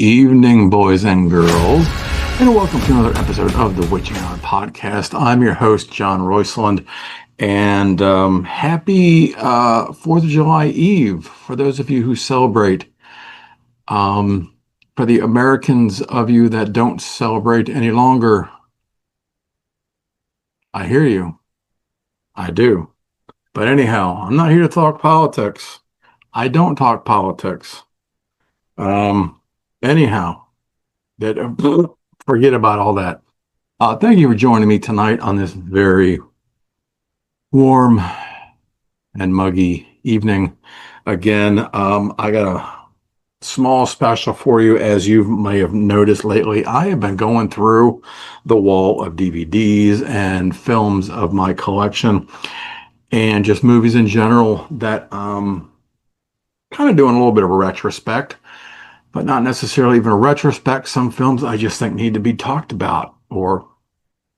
evening, boys and girls, and welcome to another episode of the Witching Hour Podcast. I'm your host, John Roysland, and happy 4th of July Eve for those of you who celebrate. For the Americans of you that don't celebrate any longer, I hear you. I do. But anyhow, I'm not here to talk politics. I don't talk politics. Anyhow, forget about all that. Thank you for joining me tonight on this very warm and muggy evening. Again, I got a small special for you. As you may have noticed lately, I have been going through the wall of DVDs and films of my collection and just movies in general that kind of doing a little bit of a retrospect, but not necessarily even a retrospect. Some films I just think need to be talked about, or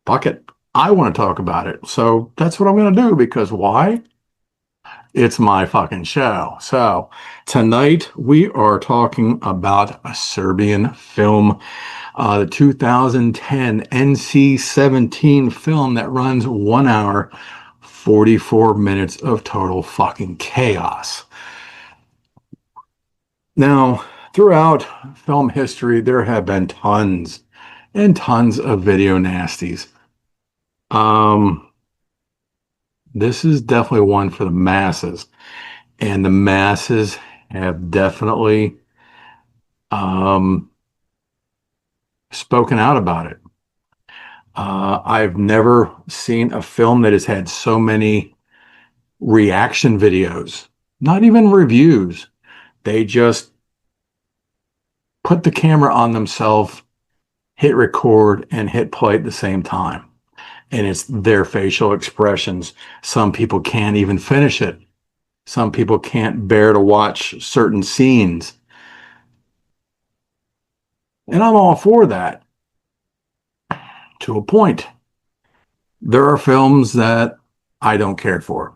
fuck it, I want to talk about it. So that's what I'm going to do, because why? It's my fucking show. So tonight we are talking about A Serbian Film, the 2010 NC-17 film that runs 1 hour, 44 minutes of total fucking chaos. Now, throughout film history, there have been tons and tons of video nasties. This is definitely one for the masses, and the masses have definitely spoken out about it. I've never seen a film that has had so many reaction videos, not even reviews. They just put the camera on themselves, hit record, and hit play at the same time. And it's their facial expressions. Some people can't even finish it. Some people can't bear to watch certain scenes. And I'm all for that, to a point. There are films that I don't care for.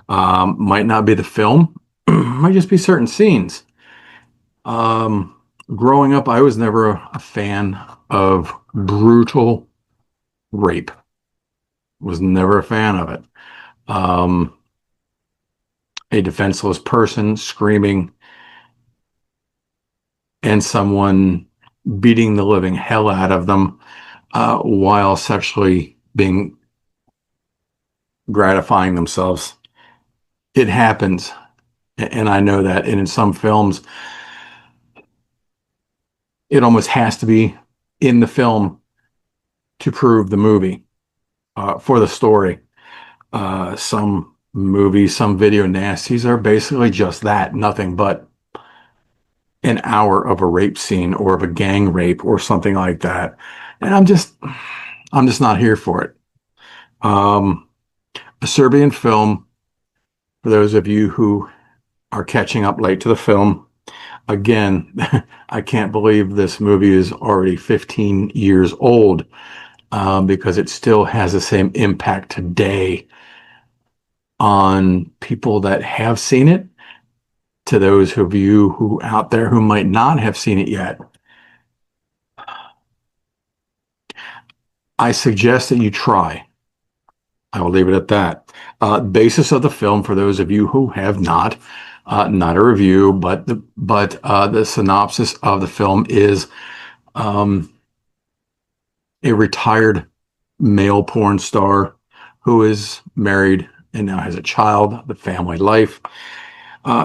Might not be the film, might just be certain scenes. Growing up, I was never a fan of brutal rape. Was never a fan of it. A defenseless person screaming and someone beating the living hell out of them while sexually being gratifying themselves. It happens, and I know that. And in some films, it almost has to be in the film to prove the movie, for the story. Some movies, some video nasties are basically just that, nothing but an hour of a rape scene or of a gang rape or something like that. And I'm just not here for it. A Serbian Film, for those of you who are catching up late to the film, again, I can't believe this movie is already 15 years old, because it still has the same impact today on people that have seen it, to those of you who out there who might not have seen it yet. I suggest that you try. I will leave it at that. Basis of the film, for those of you who have not a review, but the synopsis of the film is a retired male porn star who is married and now has a child. The family life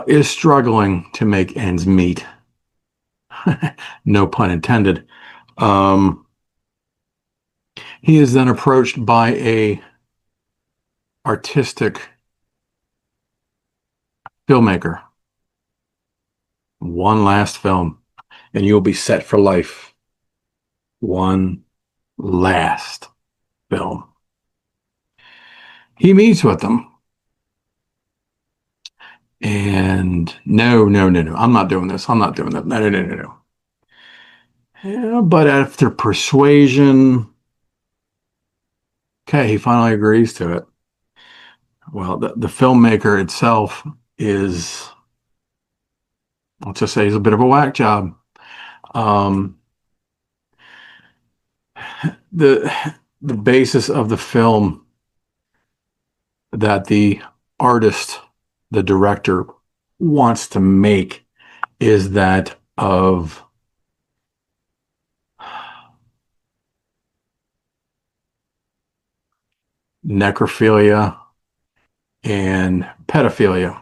is struggling to make ends meet. No pun intended. He is then approached by a artistic filmmaker. One last film, and you'll be set for life. One last film. He meets with them, and no, I'm not doing this. I'm not doing that. No. Yeah, but after persuasion, okay, he finally agrees to it. Well, the filmmaker itself is, let's just say, he's a bit of a whack job. Um, the the basis of the film that the artist, the director, wants to make is that of necrophilia and pedophilia.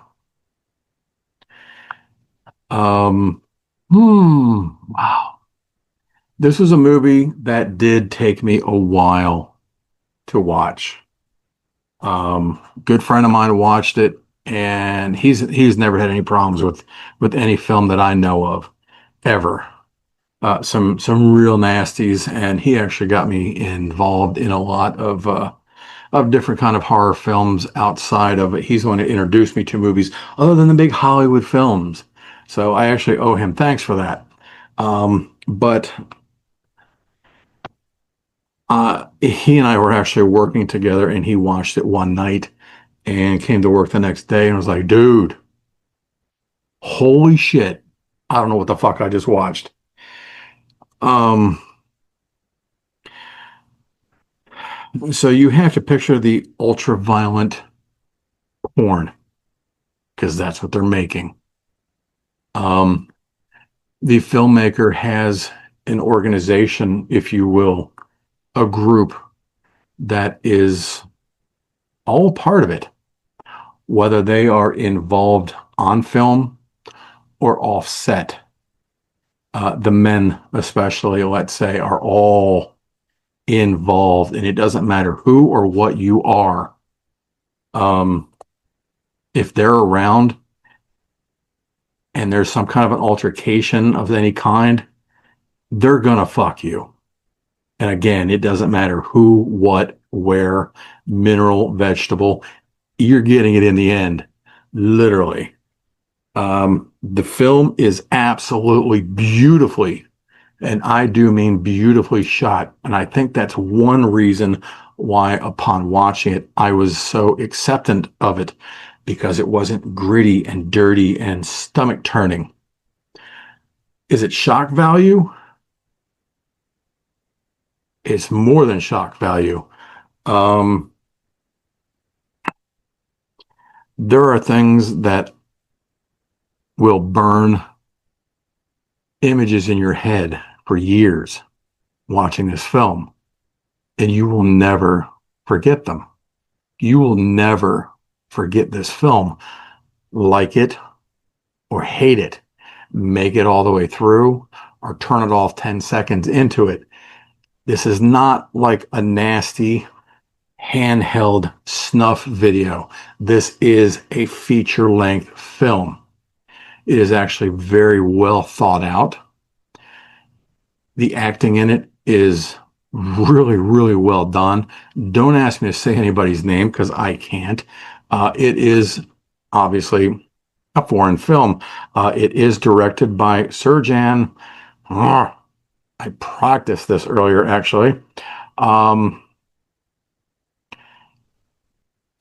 Um, wow. This was a movie that did take me a while to watch. Good friend of mine watched it, and he's never had any problems with any film that I know of ever. Some real nasties, and he actually got me involved in a lot of different kind of horror films outside of it. He's the one to introduce me to movies other than the big Hollywood films. So I actually owe him thanks for that. But he and I were actually working together, and he watched it one night and came to work the next day and was like, dude, holy shit. I don't know what the fuck I just watched. Um, so you have to picture the ultra violent porn because that's what they're making. Um, the filmmaker has an organization, if you will, a group that is all part of it, whether they are involved on film or offset. The men, especially, let's say, are all involved, and it doesn't matter who or what you are. Um, if they're around and there's some kind of an altercation of any kind, they're gonna fuck you. And again, it doesn't matter who, what, where, mineral, vegetable, you're getting it in the end, literally. The film is absolutely beautifully, and I do mean beautifully shot. And I think that's one reason why, upon watching it, I was so acceptant of it because it wasn't gritty and dirty and stomach turning. Is it shock value? It's more than shock value. Um, there are things that will burn images in your head for years watching this film, and you will never forget them. You will never forget this film, like it or hate it, make it all the way through or turn it off 10 seconds into it. This is not like a nasty handheld snuff video. This is a feature length film. It is actually very well thought out. The acting in it is really, really well done. Don't ask me to say anybody's name because I can't. It is obviously a foreign film. It is directed by Serjan. I practiced this earlier, actually. Um,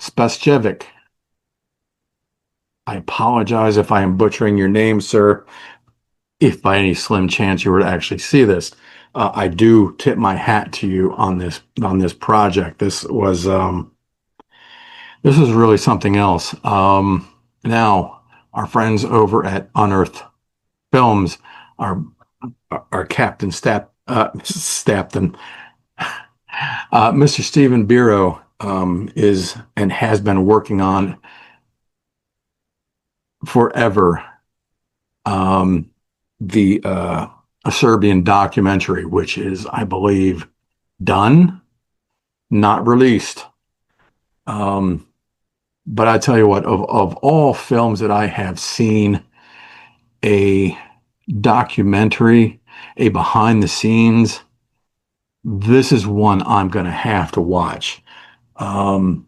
Spasjevic. I apologize if I am butchering your name, sir. If by any slim chance you were to actually see this, I do tip my hat to you on this project. This was really something else. Now, our friends over at Unearthed Films, our our Captain Stapton, Mr. Stephen Biro is and has been working on forever um, the A Serbian documentary, which is, I believe, done, not released. Um, but I tell you what, of all films that I have seen, a documentary, a behind the scenes, this is one I'm going to have to watch. Um,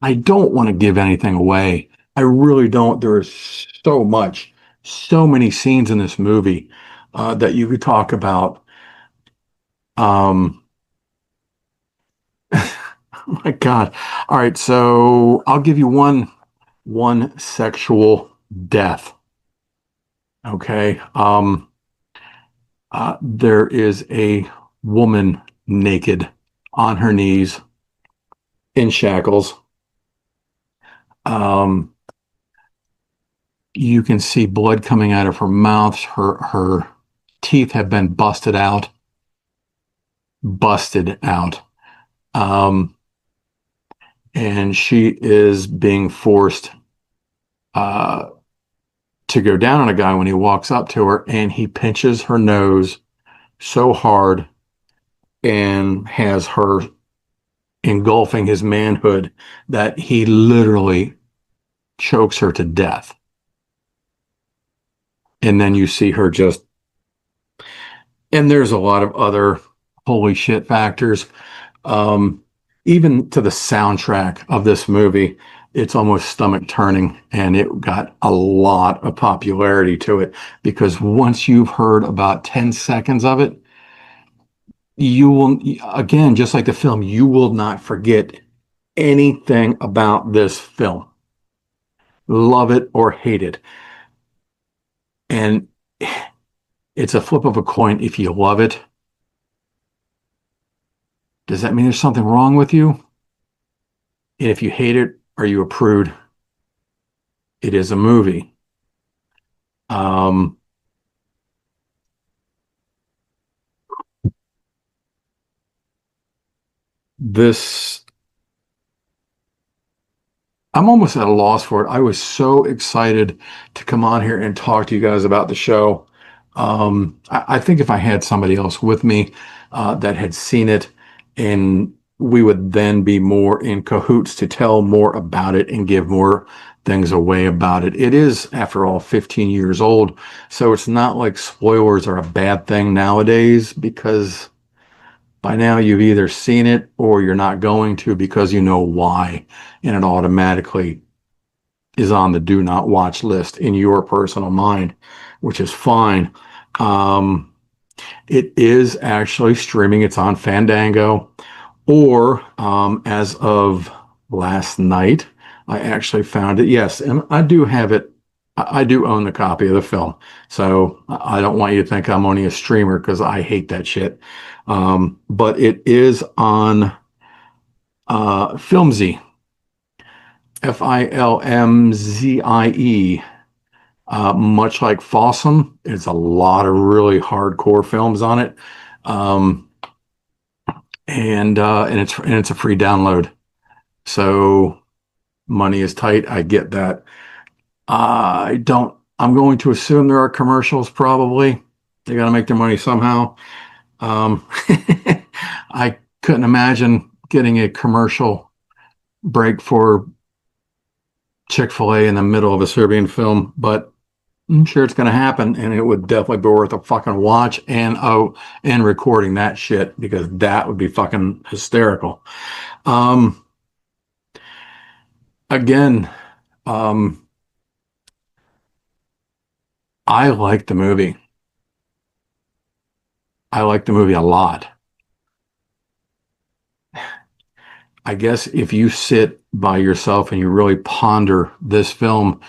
I don't want to give anything away. I really don't. There is so much, so many scenes in this movie that you could talk about. Um, oh my God. All right, so I'll give you one sexual death. Okay. There is a woman naked on her knees in shackles. Um, you can see blood coming out of her mouth. Her teeth have been busted out. Um, and she is being forced uh, to go down on a guy when he walks up to her, and he pinches her nose so hard and has her engulfing his manhood that he literally chokes her to death. And then you see her just, and there's a lot of other holy shit factors. Um, Even to the soundtrack of this movie, it's almost stomach turning, and it got a lot of popularity to it because once you've heard about 10 seconds of it, you will, again, just like the film, you will not forget anything about this film. Love it or hate it. And it's a flip of a coin. If you love it, does that mean there's something wrong with you? And if you hate it, are you a prude? It is a movie. Um, this I'm almost at a loss for it. I was so excited to come on here and talk to you guys about the show. I think if I had somebody else with me that had seen it, and we would then be more in cahoots to tell more about it and give more things away about it. It is, after all, 15 years old. So it's not like spoilers are a bad thing nowadays because by now you've either seen it or you're not going to because you know why, and it automatically is on the do not watch list in your personal mind, which is fine. Um, it is actually streaming. It's on Fandango, or as of last night, I actually found it. Yes, and I do have it. I do own the copy of the film, so I don't want you to think I'm only a streamer because I hate that shit. But it is on Filmzie, Filmzie. Much like Fossum, it's a lot of really hardcore films on it, um, and it's a free download. So money is tight. I get that. I don't. I'm going to assume there are commercials. Probably they got to make their money somehow. Um, I couldn't imagine getting a commercial break for Chick-fil-A in the middle of a Serbian film, but I'm sure it's going to happen, and it would definitely be worth a fucking watch and recording that shit because that would be fucking hysterical. Um, again, um, I like the movie. I like the movie a lot. I guess if you sit by yourself and you really ponder this film,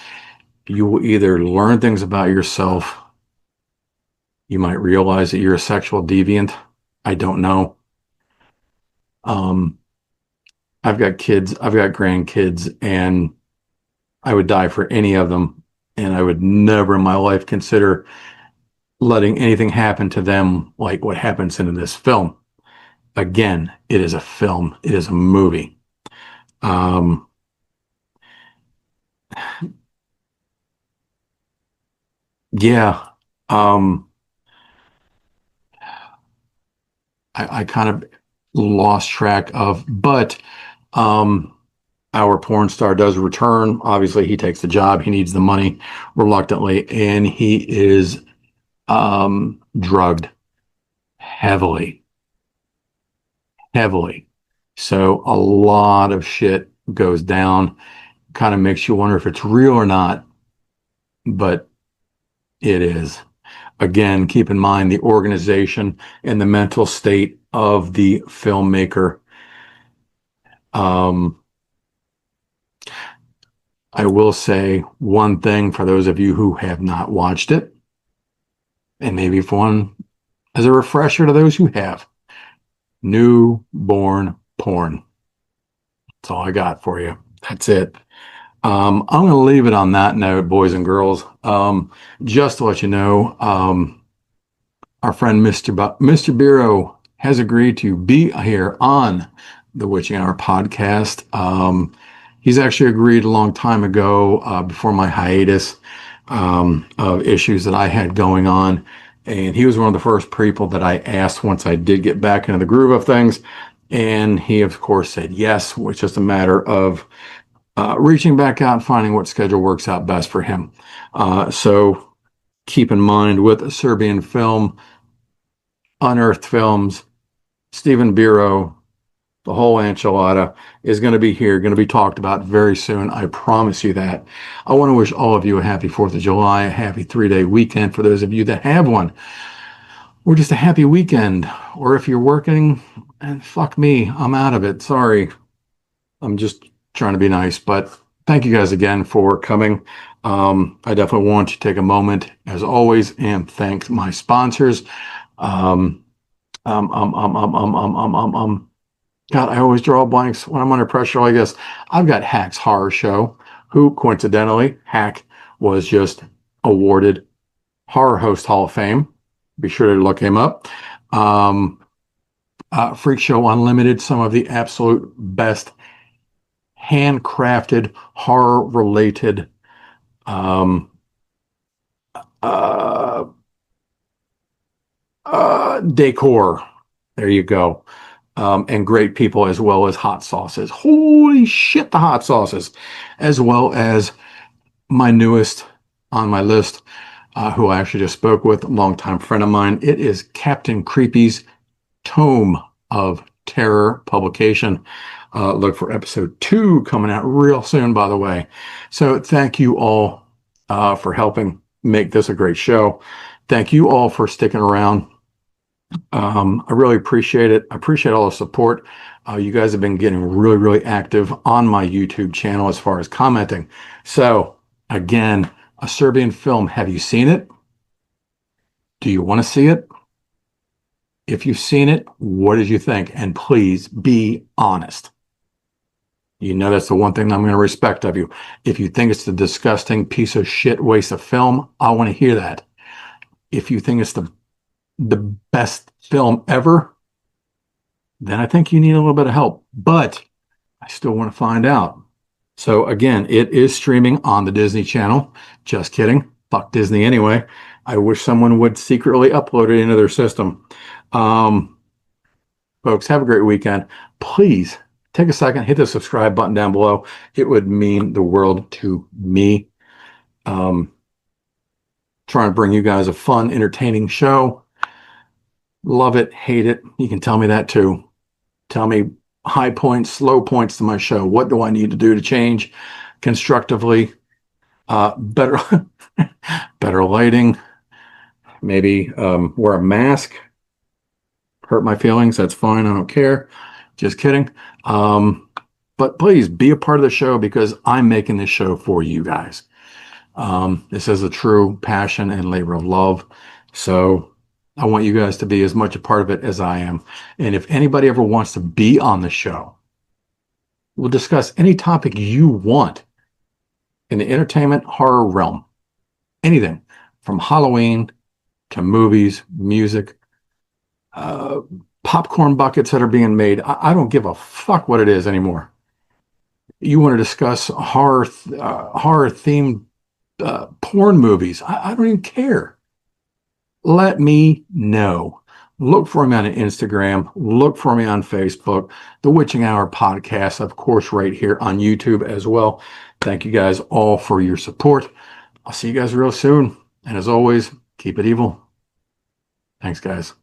you will either learn things about yourself. You might realize that you're a sexual deviant. I don't know. Um, I've got kids, I've got grandkids, and I would die for any of them. And I would never in my life consider letting anything happen to them like what happens in this film. Again, it is a film, it is a movie. Um, yeah. Um, I kind of lost track of, but um, our porn star does return. Obviously, he takes the job, he needs the money reluctantly, and he is drugged heavily, heavily. So a lot of shit goes down, kind of makes you wonder if it's real or not, but it is. Again, keep in mind the organization and the mental state of the filmmaker. Um, I will say one thing for those of you who have not watched it. and maybe if one as a refresher to those who have, newborn porn. That's all I got for you. That's it. I'm going to leave it on that note, boys and girls. Just to let you know, our friend Mr. Bureau has agreed to be here on the Witching Hour podcast. He's actually agreed a long time ago, before my hiatus of issues that I had going on. And he was one of the first people that I asked once I did get back into the groove of things. And he, of course, said yes, which is a matter of reaching back out and finding what schedule works out best for him. So keep in mind, with A Serbian Film, Unearthed Films, Stephen Biro, the whole enchilada is going to be here, going to be talked about very soon. I promise you that. I want to wish all of you a happy 4th of July, a happy 3-day weekend for those of you that have one, or just a happy weekend. Or if you're working, and fuck me, I'm out of it. Sorry. I'm just trying to be nice, but thank you guys again for coming. I definitely want to take a moment, as always, and thank my sponsors. Um, um, um, um, um, um, um, um, um, um. God, I always draw blanks when I'm under pressure. I guess I've got Hack's Horror Show, who coincidentally, Hack was just awarded Horror Host Hall of Fame. Be sure to look him up. Freak Show Unlimited, some of the absolute best handcrafted horror related um, uh, decor. There you go. And great people, as well as hot sauces. Holy shit, the hot sauces. As well as my newest on my list, who I actually just spoke with, a longtime friend of mine. It is Captain Creepy's Tome of Terror publication. Look for episode 2 coming out real soon, by the way. So thank you all for helping make this a great show. Thank you all for sticking around. I really appreciate it. I appreciate all the support. You guys have been getting really, really active on my YouTube channel as far as commenting. So again, A Serbian Film. Have you seen it? Do you want to see it? If you've seen it, what did you think? And please be honest. You know that's the one thing I'm going to respect of you. If you think it's the disgusting piece of shit waste of film, I want to hear that. If you think it's the best film ever, then I think you need a little bit of help. But I still want to find out. So again, it is streaming on the Disney Channel. Just kidding. Fuck Disney anyway. I wish someone would secretly upload it into their system. Folks, have a great weekend. Please take a second, hit the subscribe button down below. It would mean the world to me. Trying to bring you guys a fun, entertaining show. Love it, hate it. You can tell me that too. Tell me high points, low points to my show. What do I need to do to change constructively? Better, better lighting. Maybe wear a mask. Hurt my feelings. That's fine. I don't care. Just kidding. But please be a part of the show because I'm making this show for you guys. This is a true passion and labor of love. So I want you guys to be as much a part of it as I am. And if anybody ever wants to be on the show, we'll discuss any topic you want in the entertainment horror realm. Anything from Halloween to movies, music, popcorn buckets that are being made. I don't give a fuck what it is anymore. You want to discuss horror themed porn movies. I don't even care. Let me know. Look for me on Instagram. Look for me on Facebook. The Witching Hour podcast, of course, right here on YouTube as well. Thank you guys all for your support. I'll see you guys real soon. And as always, keep it evil. Thanks, guys.